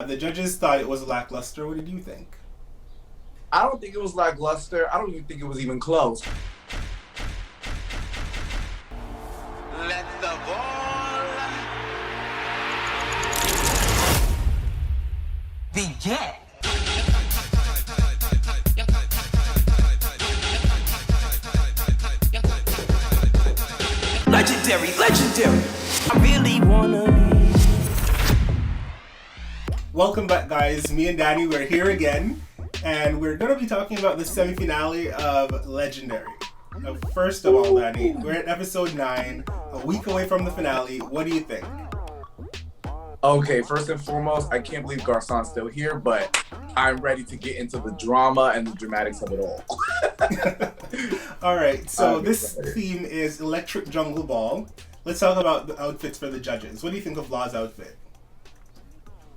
The judges thought it was lackluster. What did you think? I don't think it was lackluster. I don't even think it was even close. Let the ball begin. Legendary, legendary. I really wanna be. Welcome back, guys. Me and Danny, we're here again, and we're going to be talking about the semi-finale of Legendary. Now, first of all, Danny, we're at episode 9, a week away from the finale. What do you think? Okay, first and foremost, I can't believe Garcon's still here, but I'm ready to get into the drama and the dramatics of it all. All right, so this theme is Electric Jungle Ball. Let's talk about the outfits for the judges. What do you think of Law's outfit?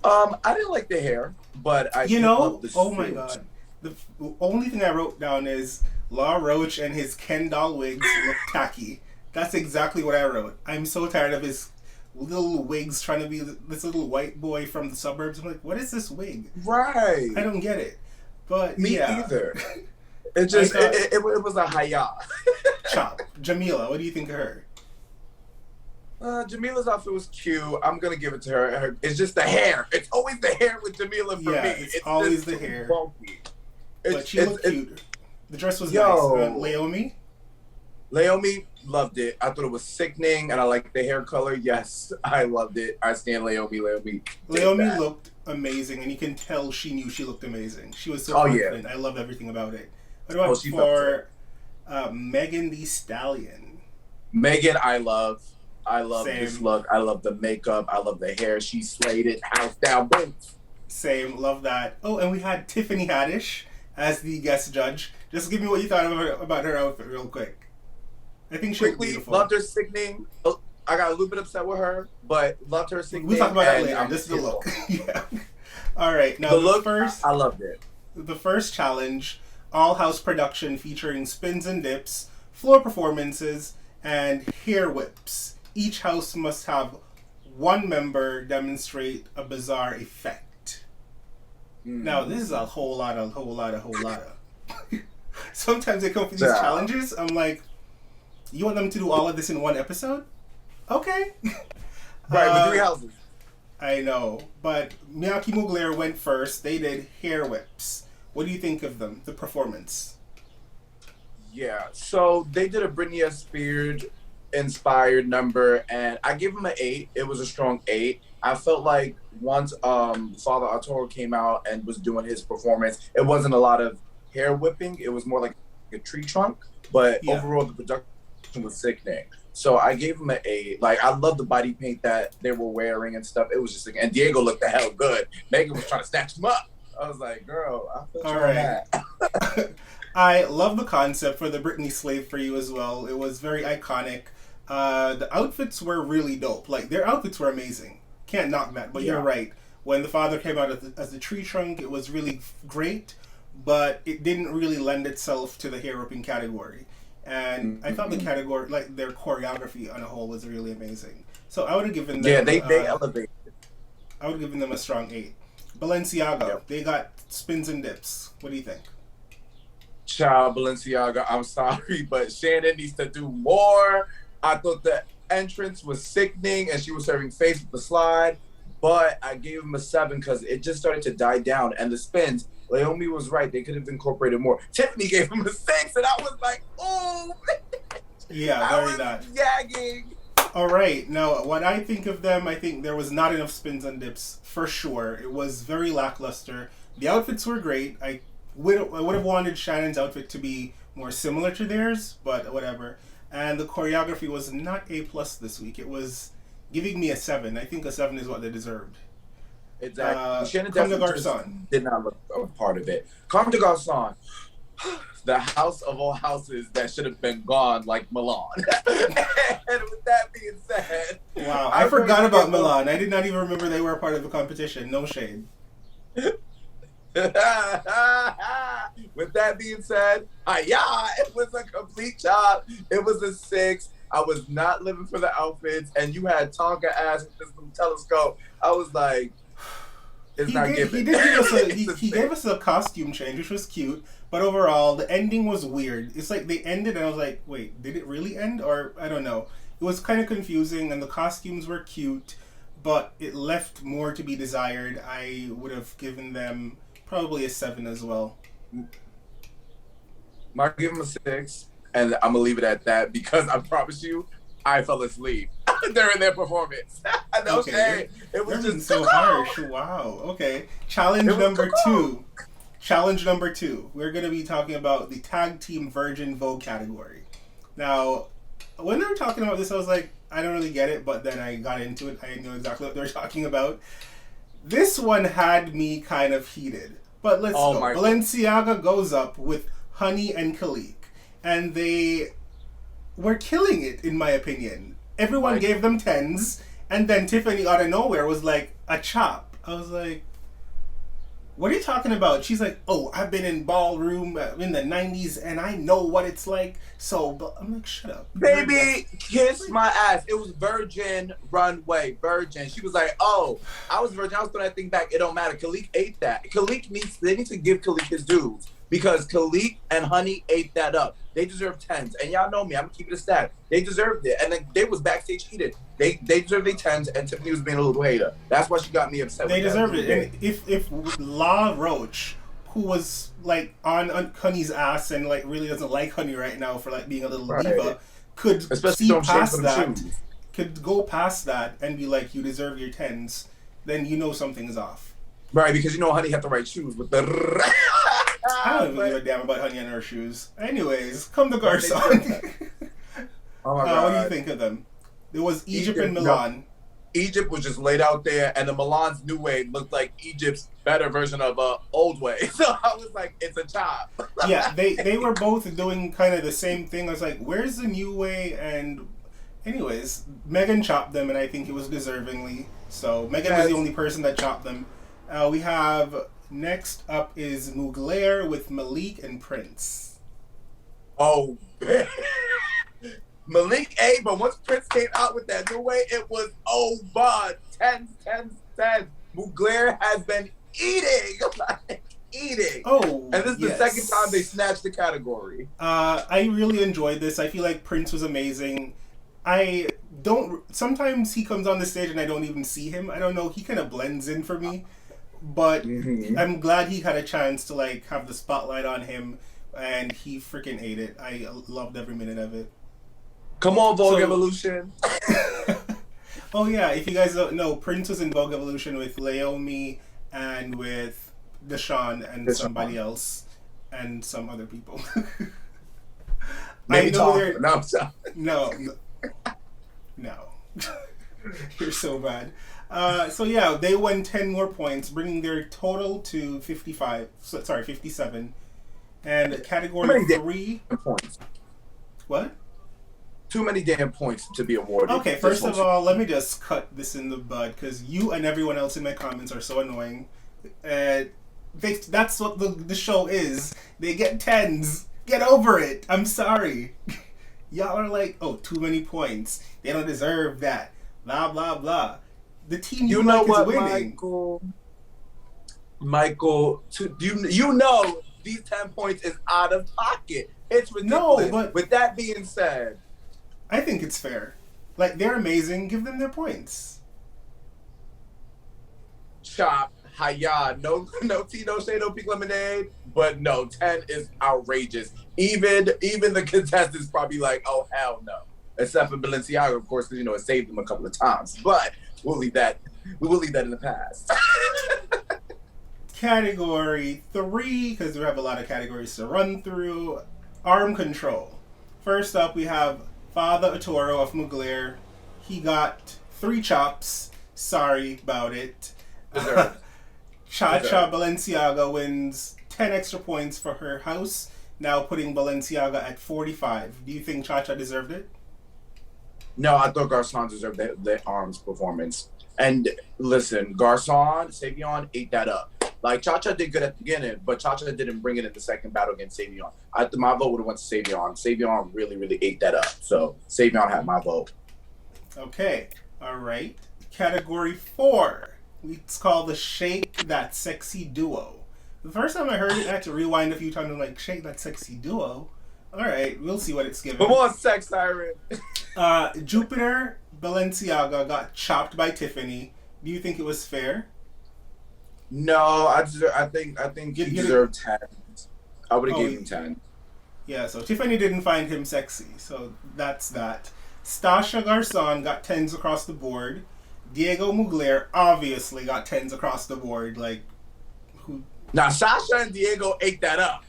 I didn't like the hair, but I love the suit. Oh my god. The only thing I wrote down is Law Roach and his Ken doll wigs look tacky. That's exactly what I wrote. I'm so tired of his little wigs trying to be this little white boy from the suburbs. I'm like, what is this wig? Right. I don't get it. But Me yeah. either. It just it was a haya. Chop. Jamila, what do you think of her? Jamila's outfit was cute. I'm gonna give it to her. It's just the hair. It's always the hair with Jamila for me. It's always the hair. Bulky. But she looked cute. The dress was nice. Leomi? Leomi, loved it. I thought it was sickening, and I liked the hair color. Yes, I loved it. I stand Leomi. Leomi looked amazing, and you can tell she knew she looked amazing. She was so confident. I loved everything about it. What about for Megan Thee Stallion? Megan, I love Same. this look. I love the makeup. I love the hair. She slayed it. House down boots. Same, love that. Oh, and we had Tiffany Haddish as the guest judge. Just give me what you thought about her outfit real quick. I think she looked beautiful. Loved her sickening. I got a little bit upset with her, but loved her sickening. We'll talk about that later. This is the look. Yeah. All right. Now, the look, I loved it. The first challenge, all-house production featuring spins and dips, floor performances, and hair whips. Each house must have one member demonstrate a bizarre effect. Now, this is a whole lot of. Sometimes they come for these challenges. I'm like, you want them to do all of this in one episode? Okay. Right, with 3 houses. I know. But Miyake Mugler went first. They did hair whips. What do you think of them, the performance? Yeah, so they did a Britney Spears inspired number, and I gave them an 8. It was a strong 8. I felt like once Father Arturo came out and was doing his performance, it wasn't a lot of hair whipping. It was more like a tree trunk, but overall the production was sickening. So I gave him an 8. Like, I love the body paint that they were wearing and stuff. It was just like, and Diego looked the hell good. Megan was trying to snatch him up. I was like, girl, I feel all right. I love the concept for the Britney Slave for You as well. It was very iconic. The outfits were really dope. Like, their outfits were amazing. Can't knock that, but you're right. When the father came out as the tree trunk, it was really great, but it didn't really lend itself to the hair ripping category. And I thought the category, like their choreography on a whole, was really amazing. So I would have given them... Yeah, they elevated. I would have given them a strong 8. Balenciaga, they got spins and dips. What do you think? Child, Balenciaga, I'm sorry, but Shannon needs to do more. I thought the entrance was sickening, and she was serving face with the slide, but I gave him a 7 because it just started to die down. And the spins, Leomi was right. They could have incorporated more. Tiffany gave him a 6, and I was like, oh, yeah, very that. Gagging. All right, now what I think of them, I think there was not enough spins and dips for sure. It was very lackluster. The outfits were great. I would have wanted Shannon's outfit to be more similar to theirs, but whatever. And the choreography was not A+ this week. It was giving me a 7. I think a 7 is what they deserved. Exactly. Shannon Comme des Garçons did not look a part of it. Comme des Garçons, the house of all houses that should have been gone, like Milan. And with that being said... Wow, I forgot about Milan. I did not even remember they were a part of the competition. No shade. With that being said, it was a complete job. It was a 6. I was not living for the outfits, and you had Tonka ass with this little telescope. I was like, It's not He given. did give us It's he gave us a costume change, which was cute. But overall, the ending was weird. It's like they ended, and I was like, wait, did it really end? Or I don't know. It was kind of confusing, and the costumes were cute, but it left more to be desired. I would have given them probably a 7 as well. Might give them a 6, and I'm gonna leave it at that because I promise you, I fell asleep during their performance. No Okay, shade. It was You're just so harsh. Wow. Okay. Challenge It was number cuckoo. 2. Challenge number 2. We're going to be talking about the Tag Team Virgin Vogue category. Now, when they were talking about this, I was like, I don't really get it, but then I got into it. I knew exactly what they were talking about. This one had me kind of heated. But let's Oh go. my- Balenciaga goes up with Honey and Khalik. And they were killing it, in my opinion. Everyone Like- gave them 10s. And then Tiffany out of nowhere was like, a chop. I was like, what are you talking about? She's like, oh, I've been in ballroom in the 90s and I know what it's like. So, but I'm like, shut up. Baby, kiss my ass. It was Virgin Runway. Virgin. She was like, oh, I was virgin. I was throwing that thing back. It don't matter. Khalik ate that. They need to give Khalik his dues because Khalik and Honey ate that up. They deserve 10s. And y'all know me. I'm going to keep it a stat. They deserved it. And then they was backstage heated. They deserved their 10s and Tiffany was being a little hater. That's why she got me upset They with that. deserved it. And if La Roche, who was like on Honey's ass and like really doesn't like Honey right now for like being a little Right. diva, could Especially see don't shame for past them that, shoes. could go past that and be like, you deserve your 10s, then you know something's off. Right, because you know Honey had the right shoes with the... I don't even give a damn about Honey and her shoes. Anyways, come to Garcon. Oh my God. What do you think of them? There was Egypt and no. Milan. Egypt was just laid out there, and the Milan's new way looked like Egypt's better version of old way. So I was like, it's a chop. Yeah, they were both doing kind of the same thing. I was like, where's the new way? And anyways, Megan chopped them, and I think it was deservingly. So Megan was the only person that chopped them. We have next up is Mugler with Malik and Prince. Oh, Malik A, but once Prince came out with that new way, it was over. 10, 10, 10. Mugler has been eating. Like, eating. Oh, And this is yes. the second time they snatched the category. I really enjoyed this. I feel like Prince was amazing. Sometimes he comes on the stage and I don't even see him. I don't know. He kind of blends in for me. But Mhm. I'm glad he had a chance to like have the spotlight on him, and he freaking ate it. I loved every minute of it. Come on, Vogue So- Evolution. Oh yeah, if you guys don't know, Prince was in Vogue Evolution with Leomi and with Deshaun and Deshaun. somebody else and some other people. Maybe I know Tom. they're- No, I'm sorry. No. You're so bad. So yeah, they won 10 more points, bringing their total to 57. And How category many 3, Points. what? Too many damn points to be awarded. Okay, first of all, let me just cut this in the bud, because you and everyone else in my comments are so annoying. That's what the show is. They get 10s. Get over it. I'm sorry. Y'all are like, oh, too many points. They don't deserve that. Blah, blah, blah. The team You know like what, is winning. Michael, you know these 10 points is out of pocket. It's No, ridiculous. but- With that being said, I think it's fair. Like, they're amazing. Give them their points. Chop, Hiya, no tea, no shade, no pink lemonade. But no, 10 is outrageous. Even the contestants probably like, oh hell no. Except for Balenciaga, of course, because it saved them a couple of times. But we'll leave that in the past. Category 3, because we have a lot of categories to run through. Arm control. First up, we have Father Atoro of Mugler. He got 3 chops. Sorry about it. Deserved. Cha-Cha Balenciaga wins 10 extra points for her house, now putting Balenciaga at 45. Do you think Cha-Cha deserved it? No, I thought Garcon deserved their arms performance. And listen, Garcon, Savion ate that up. Like, Cha-Cha did good at the beginning, but Cha-Cha didn't bring it in the second battle against Savion. My vote would have went to Savion. Savion really, really ate that up. So, Savion had my vote. Okay, all right. Category 4. It's called the Shake That Sexy Duo. The first time I heard it, I had to rewind a few times. I'm like, Shake That Sexy Duo. All right, we'll see what it's given. Come on, sex siren. Jupiter Balenciaga got chopped by Tiffany. Do you think it was fair? No, I think he deserved 10. I would have gave him 10. Yeah, so Tiffany didn't find him sexy, so that's that. Stasha Garcon got 10s across the board. Diego Mugler obviously got 10s across the board. Like, who? Now, Sasha and Diego ate that up.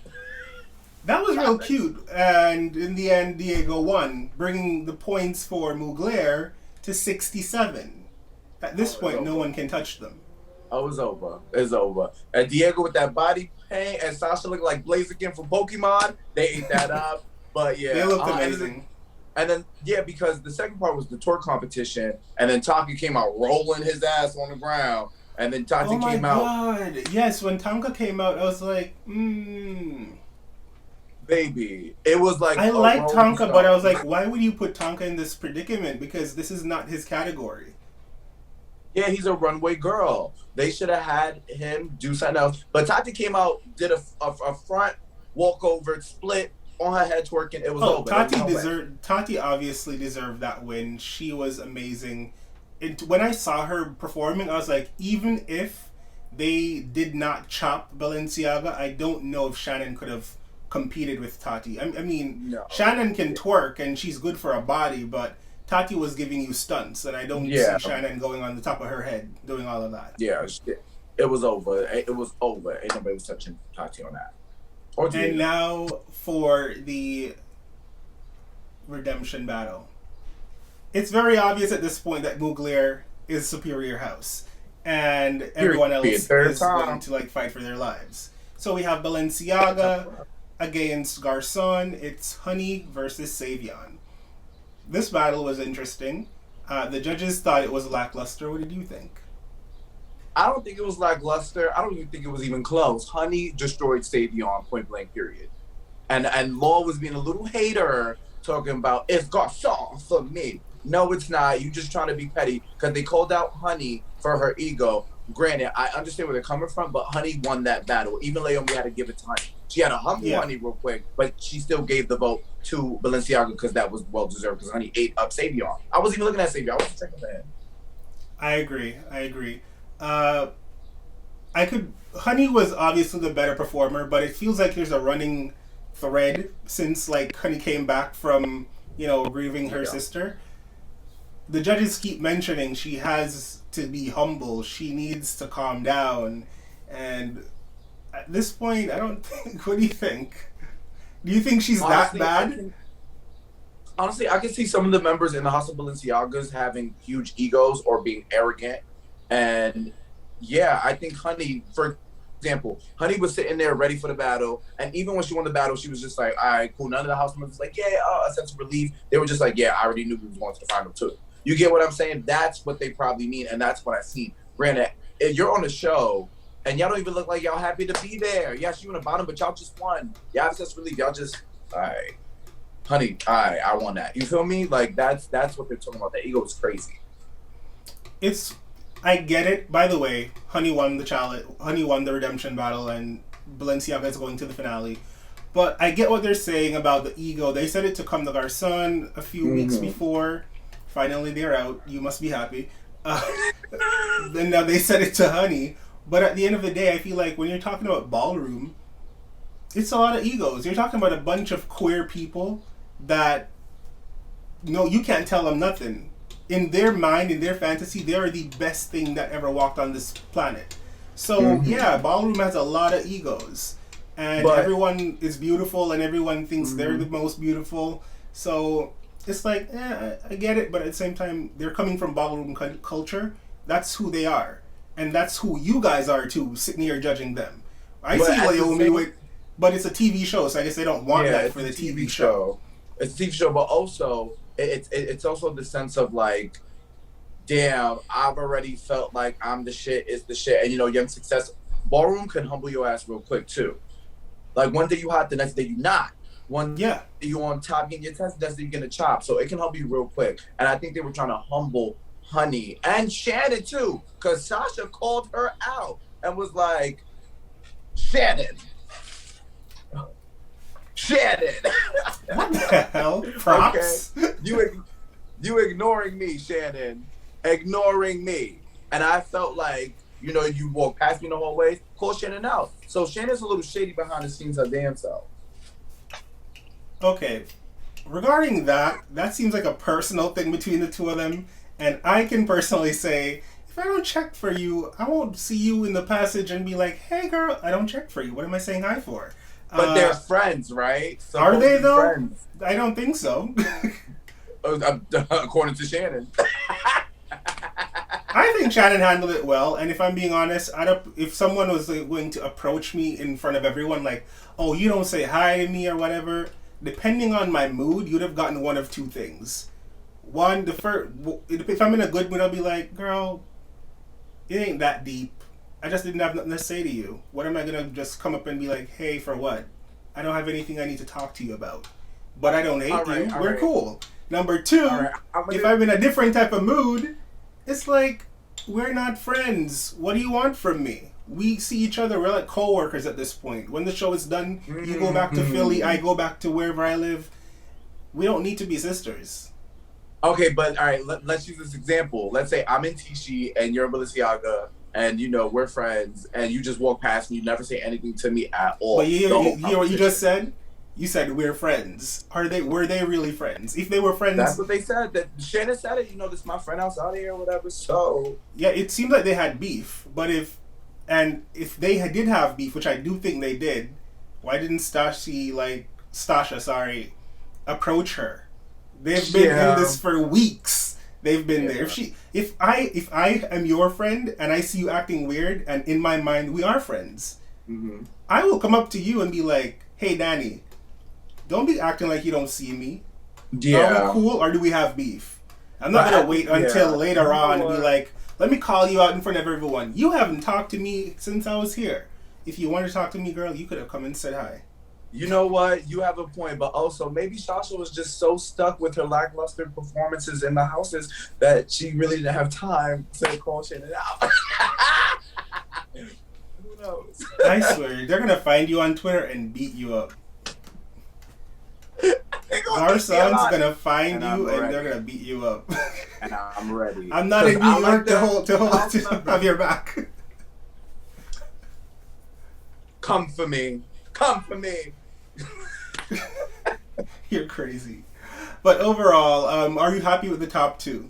That was real cute, and in the end, Diego won, bringing the points for Mugler to 67. At this point, no one can touch them. Oh, it's over. It's over. And Diego with that body paint and Sasha looking like Blaziken from Pokemon, they ate that up. But yeah. They looked amazing. And then, yeah, because the second part was the twerk competition, and then Taki came out rolling his ass on the ground, and then Tati came out. Oh my god. Yes, when Tonka came out, I was like, Baby. It was like I like Tonka, but I was like, why would you put Tonka in this predicament? Because this is not his category. Yeah, he's a runway girl. They should have had him do something else. But Tati came out, did a front walkover split on her head twerking. It was over. Tati obviously deserved that win. She was amazing. When I saw her performing, I was like, even if they did not chop Balenciaga, I don't know if Shannon could have competed with Tati. I mean, no. Shannon can twerk and she's good for a body, but Tati was giving you stunts, and I don't see Shannon going on the top of her head doing all of that. Yeah, it was over. It was over. Ain't nobody was touching Tati on that. And now for the redemption battle. It's very obvious at this point that Mugler is Superior House, and everyone else is going to fight for their lives. So we have Balenciaga against Garcon. It's Honey versus Savion. This battle was interesting. The judges thought it was lackluster. What did you think? I don't think it was lackluster. I don't even think it was even close. Honey destroyed Savion point blank period. And Law was being a little hater, talking about, it's Garcon for me. No, it's not. You just trying to be petty because they called out Honey for her ego. Granted, I understand where they're coming from, but Honey won that battle. Even Naomi had to give it to Honey. She had to humble Honey real quick, but she still gave the vote to Balenciaga because that was well deserved because Honey ate up Savion. I wasn't even looking at Savion. I was checking for him. I agree. Honey was obviously the better performer, but it feels like there's a running thread since Honey came back from grieving her sister. The judges keep mentioning she has to be humble. She needs to calm down, and at this point, I don't think. What do you think? Do you think she's that bad? Honestly, I can see some of the members in the House of Balenciagas having huge egos or being arrogant. And yeah, I think Honey, for example, Honey was sitting there ready for the battle. And even when she won the battle, she was just like, all right, cool. None of the House members was like, a sense of relief. They were just like, yeah, I already knew we was going to the final too. You get what I'm saying? That's what they probably mean. And that's what I seen. Granted, if you're on the show and y'all don't even look like y'all happy to be there. Yes, you in the bottom, but y'all just won. Y'all have a sense of relief. Y'all just, all right. Honey, all right, I won that. You feel me? That's what they're talking about. That ego is crazy. I get it. By the way, Honey won the challenge. Honey won the redemption battle, and Balenciaga is going to the finale. But I get what they're saying about the ego. They said it to come to Garcon a few weeks before. Finally, they're out. You must be happy. Then now they said it to Honey. But at the end of the day, I feel like when you're talking about ballroom, it's a lot of egos. You're talking about a bunch of queer people that, you can't tell them nothing. In their mind, in their fantasy, they are the best thing that ever walked on this planet. So, yeah, ballroom has a lot of egos. And everyone is beautiful and everyone thinks they're the most beautiful. So, it's like, I get it. But at the same time, they're coming from ballroom culture. That's who they are. And that's who you guys are, too, sitting here judging them. I see Naomi but it's a TV show, so I guess they don't want that for the TV show. It's a TV show, but also, it's also the sense of damn, I've already felt like I'm the shit, is the shit. And, Young Success, ballroom can humble your ass real quick, too. One day you hot, the next day you not. One day you on top getting your test, the next day you're getting a chop. So it can humble you real quick. And I think they were trying to humble honey, and Shannon too, because Sasha called her out and was like, Shannon. What the hell? Props? Okay. You ignoring me, Shannon. Ignoring me. And I felt like, you know, you walk past me in the hallways, call Shannon out. So Shannon's a little shady behind the scenes her damn self. Okay. Regarding that seems like a personal thing between the two of them. And I can personally say, if I don't check for you, I won't see you in the passage and be like, hey girl, I don't check for you. What am I saying hi for? But they're friends, right? Are they though? Friends. I don't think so. According to Shannon. I think Shannon handled it well, and if I'm being honest, if someone was going to approach me in front of everyone, like, oh, you don't say hi to me or whatever, depending on my mood, you'd have gotten one of two things. One, if I'm in a good mood, I'll be like, girl, it ain't that deep. I just didn't have nothing to say to you. What am I going to just come up and be like, hey, for what? I don't have anything I need to talk to you about. But I don't hate you. We're cool. Number two, if I'm in a different type of mood, it's like, we're not friends. What do you want from me? We see each other. We're like co-workers at this point. When the show is done, you go back to Philly, I go back to wherever I live. We don't need to be sisters. Okay, but all right, let's use this example. Let's say I'm in Tishi and you're in Balenciaga, and you know we're friends, and you just walk past me, you never say anything to me at all. But you hear what you just said? You said we're friends. Were they really friends? If they were friends, that's what they said. That Shannon said it. You know, this is my friend outside here or whatever. So yeah, it seemed like they had beef. But if they did have beef, which I do think they did, why didn't Stasha approach her? They've been in this for weeks. They've been there. If I am your friend and I see you acting weird, and in my mind we are friends, I will come up to you and be like, "Hey, Danny, don't be acting like you don't see me. Are we cool or do we have beef?" I'm not gonna wait until later on and be like, "Let me call you out in front of everyone. You haven't talked to me since I was here. If you wanted to talk to me, girl, you could have come and said hi." You know what? You have a point, but also maybe Sasha was just so stuck with her lackluster performances in the houses that she really didn't have time to call Shannon out. Who knows? I swear, they're gonna find you on Twitter and beat you up. Our son's gonna find you and they're gonna beat you up. And I'm ready. I'm not in New York to have your back. Come for me. Come for me. You're crazy. But overall, are you happy with the top two?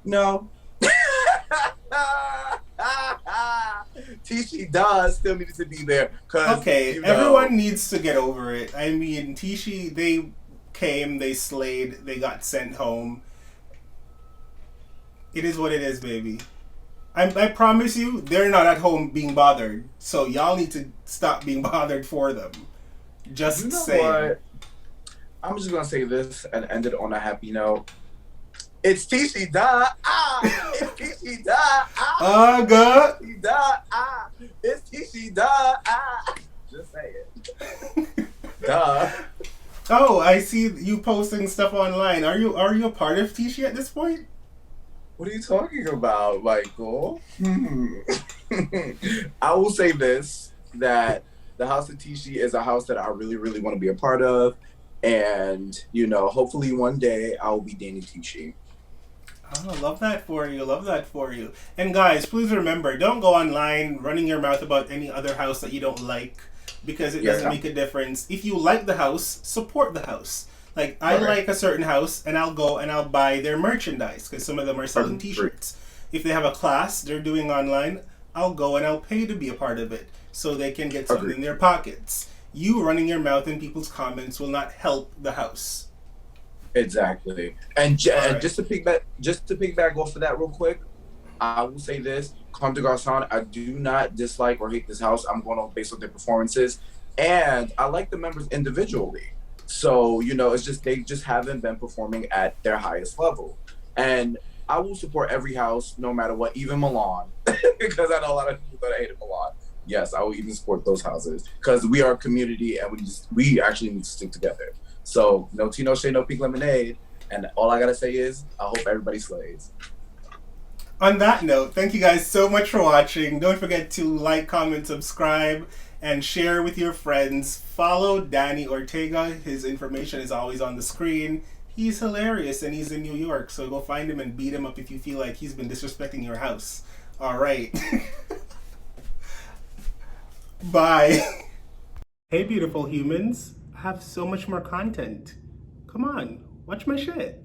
No. Tishi does still needed to be there. Okay, everyone needs to get over it. I mean, Tishi, they came, they slayed, they got sent home. It is what it is, baby. I promise you, they're not at home being bothered. So y'all need to stop being bothered for them. Just saying. What? I'm just gonna say this and end it on a happy note. It's Tishi da It's Tishi da God. Tishi da It's Tishi da Just say it. Duh. Oh, I see you posting stuff online. Are you a part of Tishi at this point? What are you talking about, Michael? I will say this, that the House of Tishi is a house that I really, really want to be a part of. And, you know, hopefully one day I will be dating Tishi. Oh, I love that for you. Love that for you. And guys, please remember, don't go online running your mouth about any other house that you don't like, because it doesn't make a difference. If you like the house, support the house. Like, I like a certain house, and I'll go and I'll buy their merchandise, because some of them are selling t-shirts. If they have a class they're doing online, I'll go and I'll pay to be a part of it, so they can get something in their pockets. You running your mouth in people's comments will not help the house. Exactly. And just to piggyback off of that real quick, I will say this. Comme des Garçons, I do not dislike or hate this house. I'm going on based on their performances. And I like the members individually. So, you know, it's just they just haven't been performing at their highest level. And I will support every house, no matter what, even Milan, because I know a lot of people that hated Milan. Yes, I will even support those houses because we are a community and we actually need to stick together. So, no tea, no shade, no pink lemonade. And all I gotta say is, I hope everybody slays. On that note, thank you guys so much for watching. Don't forget to like, comment, subscribe, and share with your friends. Follow Danny Ortega. His information is always on the screen. He's hilarious and he's in New York, so go find him and beat him up if you feel like he's been disrespecting your house. All right. Bye. Hey, beautiful humans. I have so much more content. Come on, watch my shit.